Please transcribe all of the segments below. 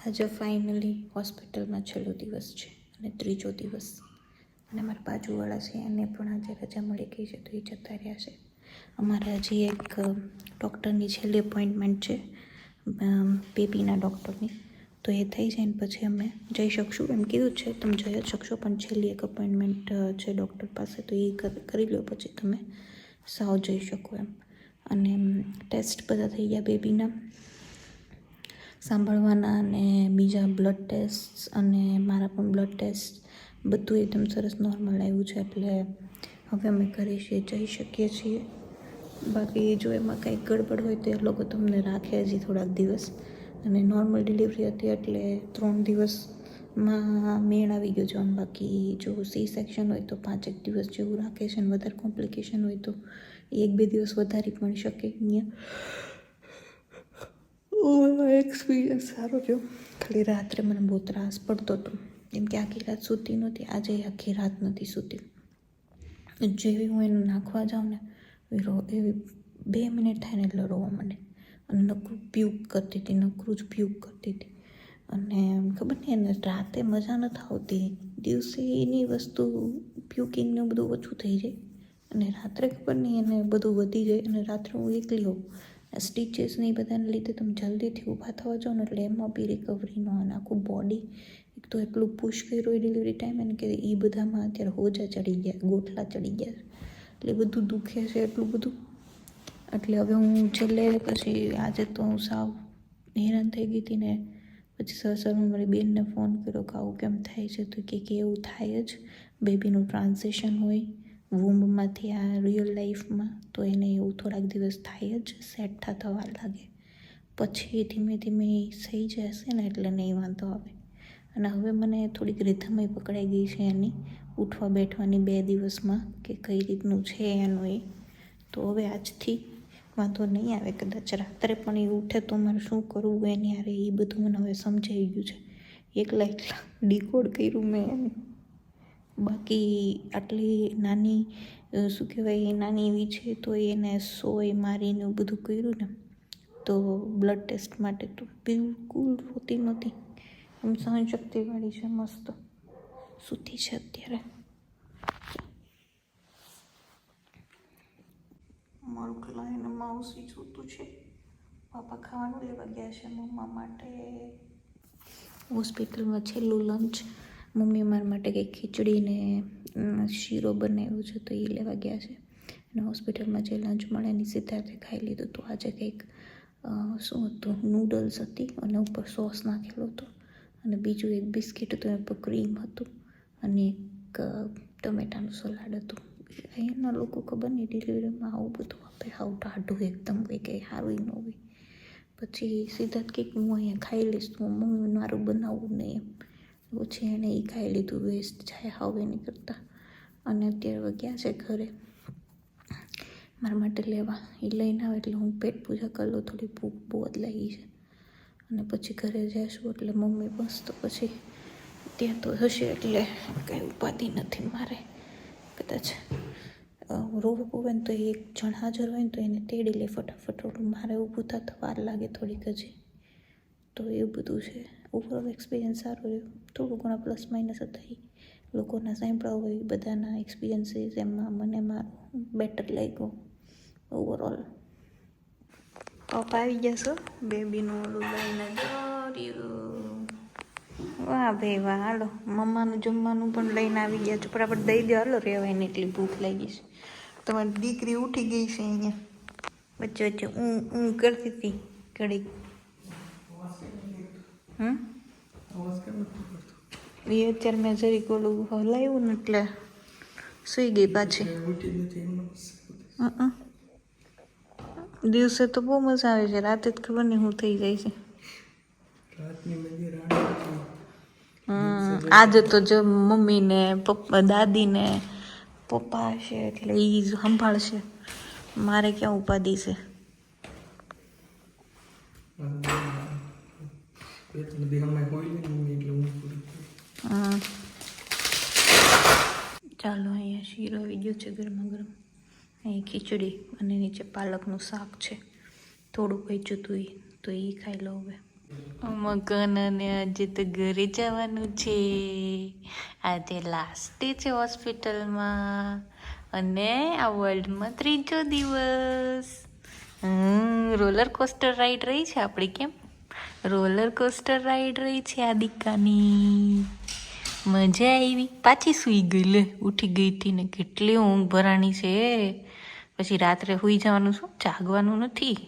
આજે ફાઇનલી હોસ્પિટલમાં છેલ્લો દિવસ છે અને ત્રીજો દિવસ, અને મારા બાજુવાળા છે એને પણ આજે રજા મળી ગઈ છે, તો એ જતા રહ્યા છે. અમારે હજી એક ડૉક્ટરની છેલ્લી અપોઇન્ટમેન્ટ છે, બેબીના ડૉક્ટરની, તો એ થઈ જાય ને પછી અમે જઈ શકશું એમ કીધું છે. તમે જઈ જ શકશો, પણ છેલ્લી એક અપોઇન્ટમેન્ટ છે ડૉક્ટર પાસે, તો એ કરી લો પછી તમે સાવ જઈ શકો એમ. અને ટેસ્ટ બધા થઈ ગયા બેબીના, સાંભળવાના અને બીજા બ્લડ ટેસ્ટ, અને મારા પણ બ્લડ ટેસ્ટ બધું એકદમ સરસ નોર્મલ આવ્યું છે. એટલે હવે અમે ઘરે જઈ શકીએ છીએ. બાકી જો એમાં કંઈક ગડબડ હોય તો એ લોકો તમને રાખે હજી થોડાક દિવસ, અને નોર્મલ ડિલિવરી હતી એટલે 3 દિવસમાં મેળ આવી ગયો છે. બાકી જો સી સેક્શન હોય તો 5 દિવસ જેવું રાખે છે, અને વધારે કોમ્પ્લિકેશન હોય તો 1-2 દિવસ વધારી પણ શકે. એક્સપિરિયન્સ સારો રહ્યો. ખાલી રાત્રે મને બહુ ત્રાસ પડતો હતો, કેમ કે આખી રાત સૂતી નહોતી. આજે આખી રાત નથી સૂતી. જેવી હું એને નાખવા જાઉં ને એવી 2 મિનિટ થાય ને એટલે રોવા માંડે, અને નકરું પ્યુક કરતી હતી, નકરું જ પ્યુક કરતી હતી. અને ખબર નહીં, એને રાતે મજા નથી આવતી. દિવસે એની વસ્તુ પ્યુકિંગને બધું ઓછું થઈ જાય, અને રાત્રે ખબર નહીં એને બધું વધી જાય. અને રાત્રે હું એકલી હોઉં, સ્ટીચીસ ને એ બધાને લીધે તમે જલ્દીથી ઊભા થવા જાઓ ને એટલે એમાં બી રિકવરી ન આવે. આખું બોડી એક તો એટલું પુશ કર્યું હોય ડિલિવરી ટાઈમે ને કે એ બધામાં અત્યારે હોજા ચડી ગયા, ગોઠલા ચડી ગયા, એટલે બધું દુખે છે એટલું બધું. એટલે હવે હું છેલ્લે પછી આજે તો હું સાવ હેરાન થઈ ગઈ હતી ને, પછી સર મારી બેનને ફોન કર્યો કે આવું કેમ થાય છે, તો કે એવું થાય જ, બેબીનું ટ્રાન્ઝિશન હોય વૂમ્બમાંથી આ રિયલ લાઈફમાં, તો એને એવું થોડાક દિવસ થાય જ, સેટ થતા વાર લાગે. પછી ધીમે ધીમે થઈ જશે ને એટલે નહીં વાંધો આવે. અને હવે મને થોડીક રીધમય પકડાઈ ગઈ છે એની ઉઠવા બેઠવાની 2 દિવસમાં, કે કઈ રીતનું છે એનું એ. તો હવે આજથી વાંધો નહીં આવે. કદાચ રાત્રે પણ એ ઉઠે તો મારે શું કરવું એની યારે, એ બધું મને હવે સમજાઈ ગયું છે. એકલા ડીકોડ કર્યું મેં એને. બાકી આટલી નાની શું કહેવાય નાની એવી છે તો એને સોય મારીને એવું બધું કર્યું ને, તો બ્લડ ટેસ્ટ માટે તો બિલકુલ રોતી નહોતી. આમ સહનશક્તિવાળી છે, મસ્ત સૂતી છે અત્યારે. મારું ક્લાયન્ટ માઉસી સૂતું છે. પાપા ખાવાનું લેવા ગયા છે મમ્મા માટે. હોસ્પિટલમાં છેલ્લું લંચ મમ્મી મારા માટે કંઈક ખીચડી ને શીરો બનાવ્યો છે તો એ લેવા ગયા છે. અને હોસ્પિટલમાં જે લંચ મળે એની સિદ્ધાર્થે ખાઈ લીધું. તો આજે કંઈક શું હતું, નૂડલ્સ હતી અને ઉપર સોસ નાખેલો હતો, અને બીજું એક બિસ્કિટ હતું, એના પર ક્રીમ હતું, અને એક ટમેટાનું સલાડ હતું. અહીંયાના લોકો ખબર નહીં ડિલિવરીમાં આવું બધું આપે, હાવ ટાઢું એકદમ, કંઈ સારું ન હોય. પછી સિદ્ધાર્થ કંઈક હું અહીંયા ખાઈ લઈશ, તો મમ્મી મારું બનાવવું નહીં એમ. પછી એણે એ ખાઈ લીધું, વેસ્ટ જાય હાવ એની કરતાં. અને અત્યારે ગયા છે ઘરે મારા માટે લેવા. એ લઈને આવે એટલે હું પેટ પૂજા કરી લઉં, થોડી ભૂખ બહુ જ લાગી છે. અને પછી ઘરે જઈશું એટલે મમ્મી બસ તો પછી ત્યાં તો હશે એટલે કંઈ ઉપાધિ નથી મારે. કદાચ રોવે પોવે ને તો એક જણ હાજર હોય ને તો એને તેડી લે ફટાફટ. મારે ઊભું થતાં વાર લાગે થોડીક હજી. તો એવું બધું છે. ઓવરઓલ એક્સપિરિયન્સ સારો રહ્યો. થોડું ઘણા પ્લસ માઇનસ હતા, એ લોકોના સાંભળવા હોય બધાના એક્સપિરિયન્સીસ, એમાં મને મારું બેટર લાગ્યું ઓવરઓલ. પપ્પા આવી ગયા છો, બેબીનું ઓલું લઈને દોર્યું. વાહ ભાઈ વાહ, હાલો મમ્માનું જમવાનું પણ લઈને આવી ગયા છો. બરાબર દઈ દો, હાલો રહેવાય ને, એટલી ભૂખ લાગી છે. તમારી દીકરી ઉઠી ગઈ છે અહીંયા, વચ્ચે વચ્ચે હું કરતી હતી ઘડીક. એ અત્યારે મેં જરીક ઓલું હલાવ્યું ને એટલે સૂઈ ગઈ પાછી. દિવસે તો બહુ મજા આવે છે, રાતે જ ખબર નહીં શું થઈ જાય છે. આજે તો જો મમ્મી ને પપ્પા, દાદી ને પપ્પા હશે એટલે એ જ સંભાળશે, મારે ક્યાં ઉપાધિ છે. ચાલો, અહીંયા શીરો આવી ગયો છે ગરમા ગરમ. અહીં ખીચડી અને નીચે પાલકનું શાક છે, થોડુંક બચ્યું હતું તો એ ખાઈ લો હવે. મકાનને આજે તો ઘરે જવાનું છે. આજે લાસ્ટ ડે છે હોસ્પિટલમાં અને આ વર્લ્ડમાં 3જો દિવસ. રોલર કોસ્ટર રાઈડ રહી છે આપણી. કેમ રોલર કોસ્ટર રાઈડ રહી છે આ દીકાની. મજા આવી. પાછી સૂઈ ગઈ. લે ઉઠી ગઈ હતી ને કેટલી ઊંઘ ભરાણી છે. પછી રાત્રે સૂઈ જવાનું, શું જાગવાનું નથી.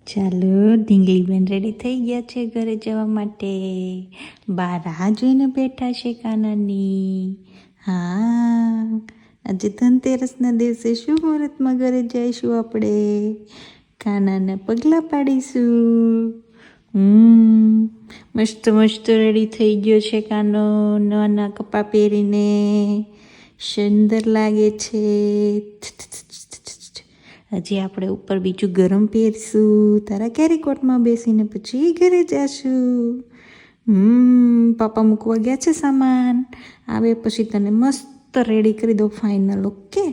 ચાલો ઢીંગલીબેન રેડી થઈ ગયા છે ઘરે જવા માટે. બહાર રાહ જોઈને બેઠા છે કાનાની. હા, આજે ધનતેરસના દિવસે શુભ મુહૂર્તમાં ઘરે જઈશું આપણે. કાનાને પગલાં પાડીશું. મસ્ત મસ્ત રેડી થઈ ગયો છે કાનો. નાના કપડાં પહેરીને સુંદર લાગે છે. હજી આપણે ઉપર બીજું ગરમ પહેરશું. તારા કેરીકોટમાં બેસીને પછી ઘરે જશું. પાપા મૂકવા ગયા છે સામાન. આવે પછી તને મસ્ત રેડી કરી દો ફાઇનલ. ઓકે.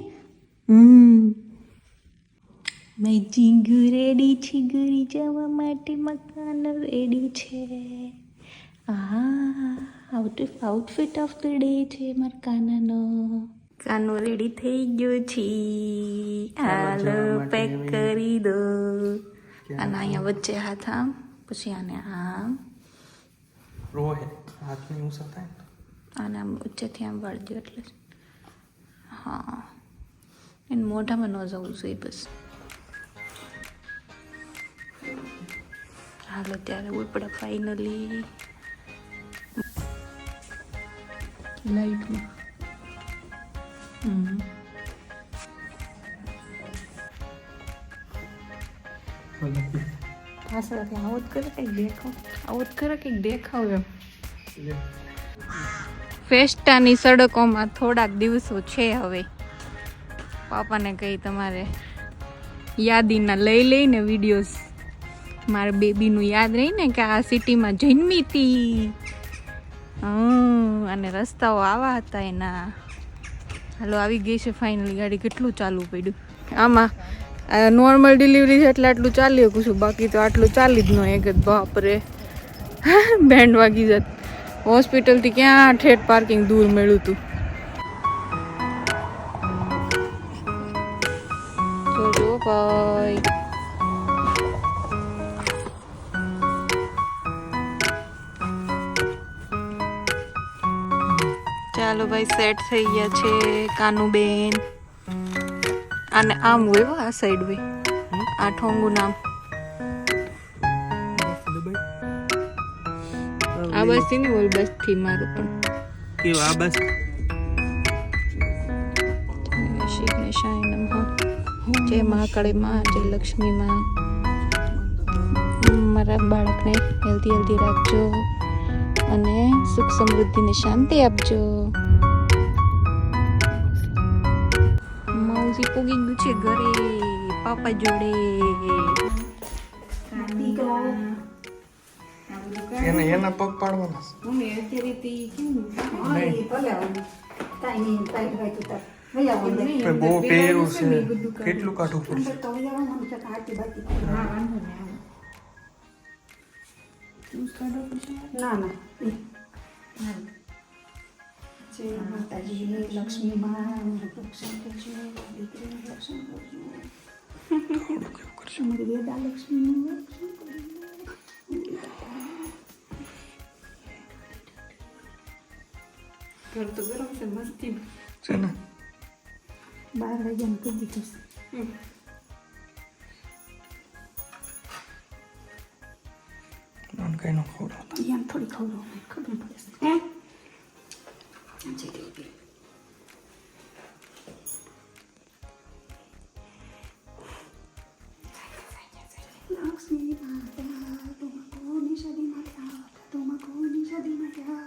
મેં જીંગુ રેડી છે ઘરે જવા માટે. મકાન રેડી છે. આઉટફિટ ઓફ ધ ડે છે મારા કાનાનો. કાનો રેડી થઈ ગયો છે. હાલો પેક કરી દો. અને અહીંયા વચ્ચે હાથ આમ, પછી આને આમ આને આમ વચ્ચેથી આમ વાળી દો એટલે. હા, એને મોઢામાં ન જવું જોઈએ બસ. હાલો ત્યારે ઉપડે ફાઇનલી લાઈટમાં. પાછળથી આવો જ કરે કંઈક દેખાવ. આવો જ કરે કંઈક દેખાવ એમ. ફેસ્ટાની સડકોમાં થોડાક દિવસો છે હવે. પાપાને કહી તમારે યાદીના લઈ લઈને વિડીયોઝ. મારા બેબીનું યાદ રહીને કે આ સિટીમાં જન્મી હતી. અને રસ્તાઓ આવા હતા એના. હાલો આવી ગઈ છે ફાઇનલી ગાડી. કેટલું ચાલવું પડ્યું આમાં. નોર્મલ ડિલિવરી છે એટલે આટલું ચાલી શકું છું. બાકી તો આટલું ચાલી જ ન એક જ. બાપરે બેન્ડ વાગી જત. હોસ્પિટલથી ક્યાં ઠેઠ પાર્કિંગ દૂર મળ્યું હતું. જોજો ભાઈ. ચાલો ભાઈ સેટ થઈ ગયા છે કાનુબેન. આને આમ હોય આ સાઈડ હોય. આ ઠોંગું નામ. આ બસ થી નહીં બોલ, બસ થી મારું પણ કેવું. આ બસ શિવને શાય નમઃ. જય મહાકાળી માં, જય લક્ષ્મી માં. મારા બાળકને હેલ્ધી રાખજો અને સુખ સમૃદ્ધિ ને શાંતિ આપજો. માઉસી પોગી ગયું છે ઘરે પાપા જોડે. એના પગ પાડવાના મમ્મી અત્યારે બહુ પહેર્યું છે. કેટલું કાઢવું પડશે? ના જય માતાજી. લક્ષ્મી માં રક્ષણ કરજો. દીકરીનું રક્ષણ કરજો. અમારી વેદા લક્ષ્મીનું રક્ષણ કરજો. ઘર તો ગરમ છે મસ્તી છે ને. 12 વાગ્યાનું કહી દીધું છે. કઈ ન ખવડાવતા. એમ થોડી ખબર પડે છે. લક્ષ્મી માતા તુમકો નિષદી માતા તુમકો નિષદી માતા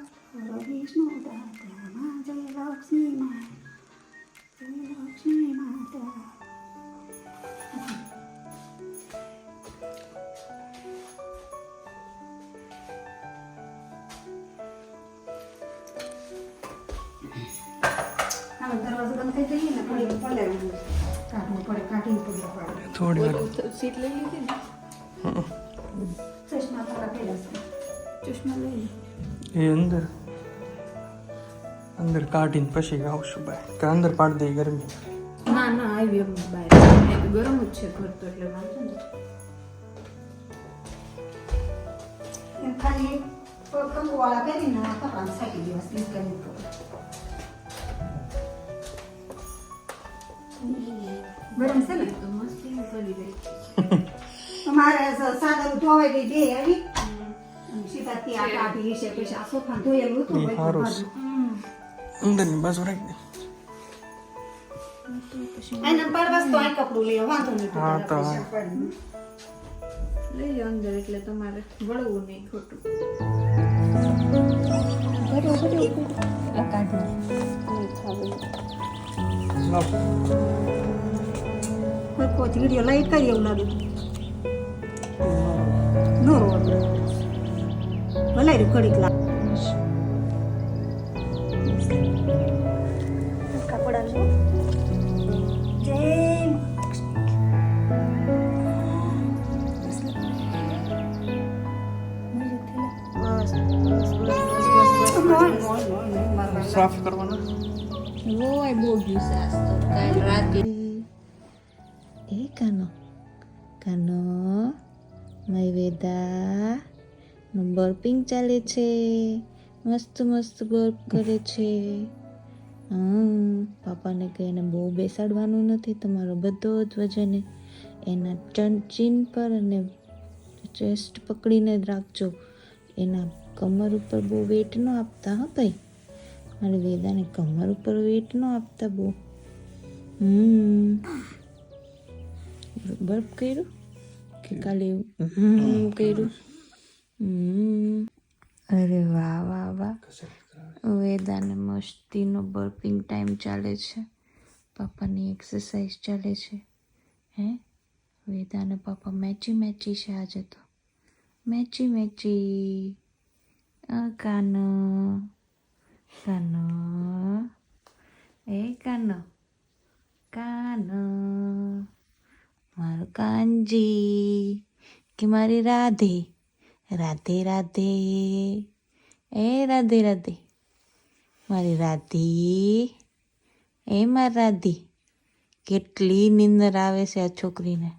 વિષ્ણુ દાતા મા જય લક્ષ્મી મા જય લક્ષ્મી માતા. દરવાજો બંધ થઈ જઈએ ને થોડી પલાળવું કાઢવું પડે. કાઢીને પગલા પાડે. થોડી વાર સીટ લઈ લીધી ને. ચશ્મા તારા પહેલા છે ચશ્મા લઈ લે એ અંદર કાઢીને પછી આવશું ભાઈ કે અંદર પાડી દઈ ગરમી ના ના આવી બહાર ગરમ જ છે ઘર તો એટલે વાંધો નહીં એમ ખાલી કંકુવાળા પહેરીને કપડાં સાકી દેવા સ્લીપ કરી ગરમ છે ને તો મસ્તી કરી રહી અમારે સાદરું ધોવાઈ ગઈ બે આવી સીધા ત્યાં કાઢી છે પછી આ સોફા ધોયેલું હતું એ સારું છે. અંદરની બાજુ રાખી દે એના પરવાસ તો આ કપડું લે વાંધો નહીં હા તો લઈ લો અંદર એટલે તમારે વળવું નહીં ખોટું લાવ. કોઈ કોઈ વિડીયો લાઈટ કરી એવું લાગે નો રોડ ભલાઈ ઘડીક લાગ કપડા લો જય સાફ કરવાના રોય બોગ્યું સાસ તો કાલ રાતે એ કાનો કાનો માય વેદા નું બર્પિંગ ચાલે છે મસ્ત મસ્ત બર્પ કરે છે પાપાને કહે એને બહુ બેસાડવાનું નથી તમારો બધો જ વજન એના ચીન પર અને ચેસ્ટ પકડીને જ રાખજો એના કમર ઉપર બહુ વેટ ન આપતા હા ભાઈ મારી વેદાને કમર ઉપર વેટ ન આપતા બહુ બર્ફ કર્યું કે કાલે કર્યું અરે વાહ વાહ વાહ વેદાને મસ્તીનો બર્પિંગ ટાઈમ ચાલે છે પાપાની એક્સરસાઇઝ ચાલે છે હે વેદાને પાપા મેચી મેચી છે આજે તો મેચી મેચી કાનો કાનો એ કાનો કાનો મારું કાનજી કે મારી રાધે રાધે રાધે એ રાધે રાધે મારી રાધી એ મારી રાધી કેટલી નિંદર આવે છે આ છોકરીને